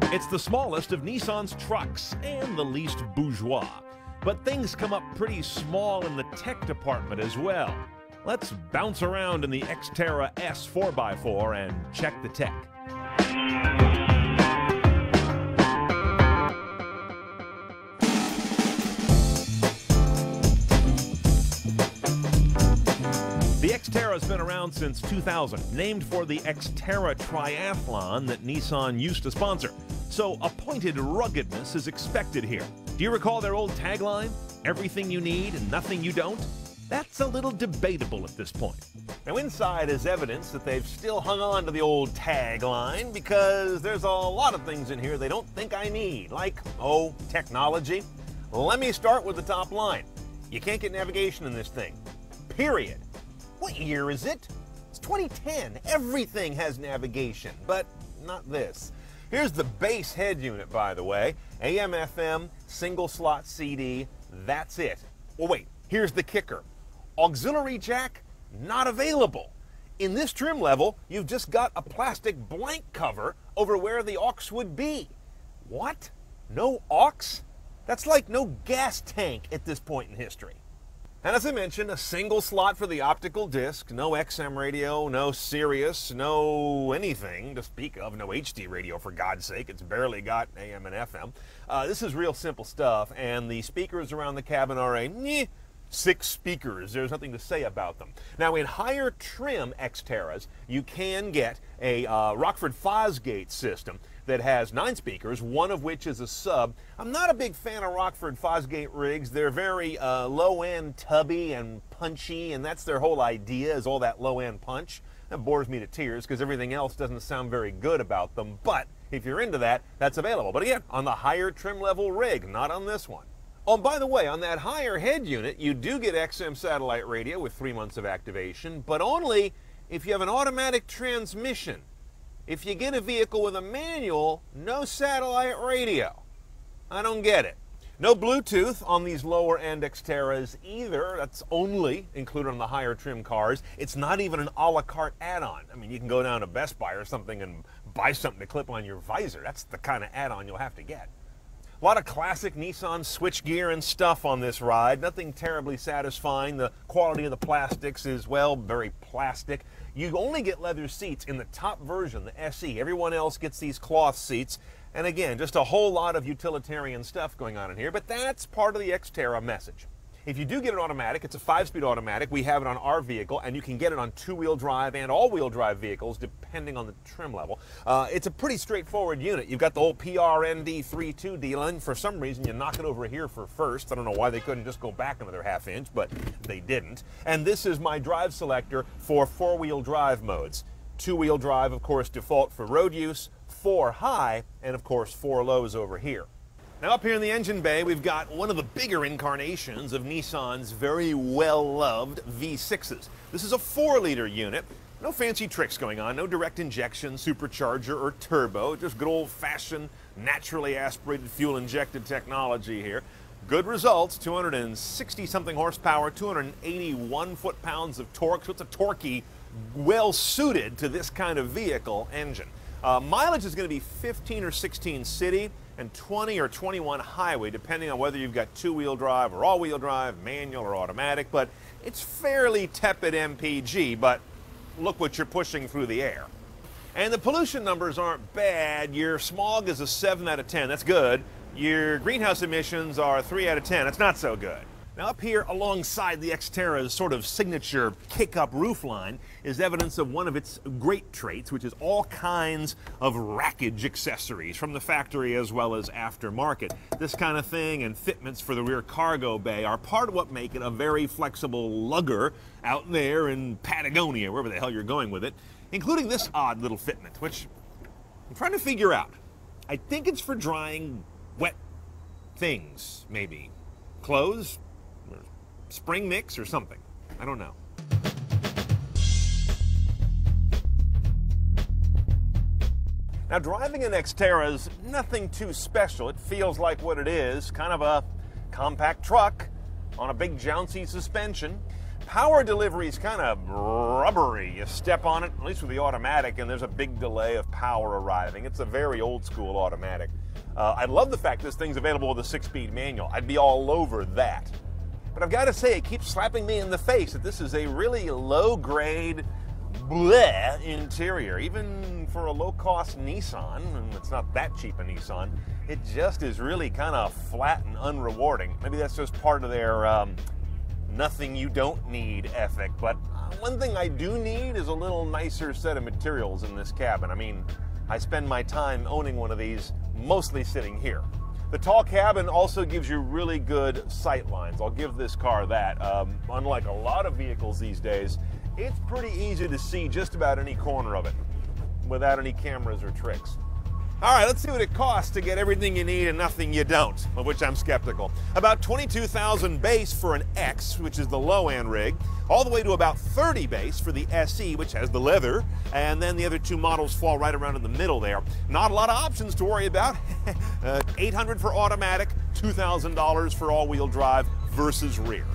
It's the smallest of Nissan's trucks and the least bourgeois. But things come up pretty small in the tech department as well. Let's bounce around in the Xterra S 4x4 and check the tech. The Xterra's been around since 2000, named for the Xterra triathlon that Nissan used to sponsor. So a pointed ruggedness is expected here. Do you recall their old tagline? Everything you need and nothing you don't? That's a little debatable at this point. Now inside is evidence that they've still hung on to the old tagline because there's a lot of things in here they don't think I need, like, technology. Let me start with the top line. You can't get navigation in this thing. Period. What year is it? It's 2010. Everything has navigation, but not this. Here's the base head unit, by the way. AM, FM, single slot CD, that's it. Well, wait, here's the kicker. Auxiliary jack, not available. In this trim level, you've just got a plastic blank cover over where the aux would be. What? No aux? That's like no gas tank at this point in history. And as I mentioned, a single slot for the optical disc, no XM radio, no Sirius, no anything to speak of, no HD radio for God's sake. It's barely got AM and FM. This is real simple stuff, and the speakers around the cabin are 6 speakers. There's nothing to say about them. Now, in higher trim Xterras, you can get a Rockford Fosgate system that has 9 speakers, one of which is a sub. I'm not a big fan of Rockford Fosgate rigs. They're very low-end, tubby, and punchy, and that's their whole idea, is all that low-end punch. That bores me to tears because everything else doesn't sound very good about them, but if you're into that, that's available. But again, on the higher trim level rig, not on this one. Oh, and by the way, on that higher head unit, you do get XM satellite radio with 3 months of activation, but only if you have an automatic transmission. If you get a vehicle with a manual, no satellite radio. I don't get it. No Bluetooth on these lower end Xterras either. That's only included on the higher trim cars. It's not even an a la carte add-on. I mean, you can go down to Best Buy or something and buy something to clip on your visor. That's the kind of add-on you'll have to get. A lot of classic Nissan switchgear and stuff on this ride. Nothing terribly satisfying. The quality of the plastics is, well, very plastic. You only get leather seats in the top version, the SE. Everyone else gets these cloth seats. And again, just a whole lot of utilitarian stuff going on in here, but that's part of the Xterra message. If you do get an automatic, it's a 5-speed automatic. We have it on our vehicle, and you can get it on 2-wheel drive and all-wheel drive vehicles, depending on the trim level. It's a pretty straightforward unit. You've got the whole PRND32 deal, and for some reason, you knock it over here for first. I don't know why they couldn't just go back another half-inch, but they didn't. And this is my drive selector for 4-wheel drive modes. 2-wheel drive, of course, default for road use, 4 high, and of course 4 lows over here. Now up here in the engine bay, we've got one of the bigger incarnations of Nissan's very well-loved V6s. This is a 4-liter unit. No fancy tricks going on, no direct injection, supercharger, or turbo, just good old-fashioned, naturally aspirated fuel-injected technology here. Good results, 260-something horsepower, 281 foot-pounds of torque, so it's a torquey, well-suited to this kind of vehicle engine. Mileage is going to be 15 or 16 city and 20 or 21 highway, depending on whether you've got 2-wheel drive or all-wheel drive, manual or automatic, but it's fairly tepid MPG, but look what you're pushing through the air. And the pollution numbers aren't bad. Your smog is a 7 out of 10, that's good. Your greenhouse emissions are 3 out of 10, that's not so good. Now up here alongside the Xterra's sort of signature kick-up roofline is evidence of one of its great traits, which is all kinds of rackage accessories from the factory as well as aftermarket. This kind of thing and fitments for the rear cargo bay are part of what make it a very flexible lugger out there in Patagonia, wherever the hell you're going with it, including this odd little fitment, which I'm trying to figure out. I think it's for drying wet things, maybe. Clothes? Spring mix or something. I don't know. Now, driving an Xterra is nothing too special. It feels like what it is, kind of a compact truck on a big jouncy suspension. power delivery is kind of rubbery. You step on it, at least with the automatic, and there's a big delay of power arriving. It's a very old school automatic. I love the fact this thing's available with a 6-speed manual. I'd be all over that. But I've got to say, it keeps slapping me in the face that this is a really low-grade, bleh interior. Even for a low-cost Nissan, and it's not that cheap a Nissan, it just is really kind of flat and unrewarding. Maybe that's just part of their nothing you don't need ethic. But one thing I do need is a little nicer set of materials in this cabin. I mean, I spend my time owning one of these mostly sitting here. The tall cabin also gives you really good sight lines. I'll give this car that. Unlike a lot of vehicles these days, it's pretty easy to see just about any corner of it without any cameras or tricks. All right, let's see what it costs to get everything you need and nothing you don't, of which I'm skeptical. About $22,000 base for an X, which is the low-end rig, all the way to about $30,000 base for the SE, which has the leather, and then the other two models fall right around in the middle there. Not a lot of options to worry about. $800 for automatic, $2,000 for all-wheel drive versus rear.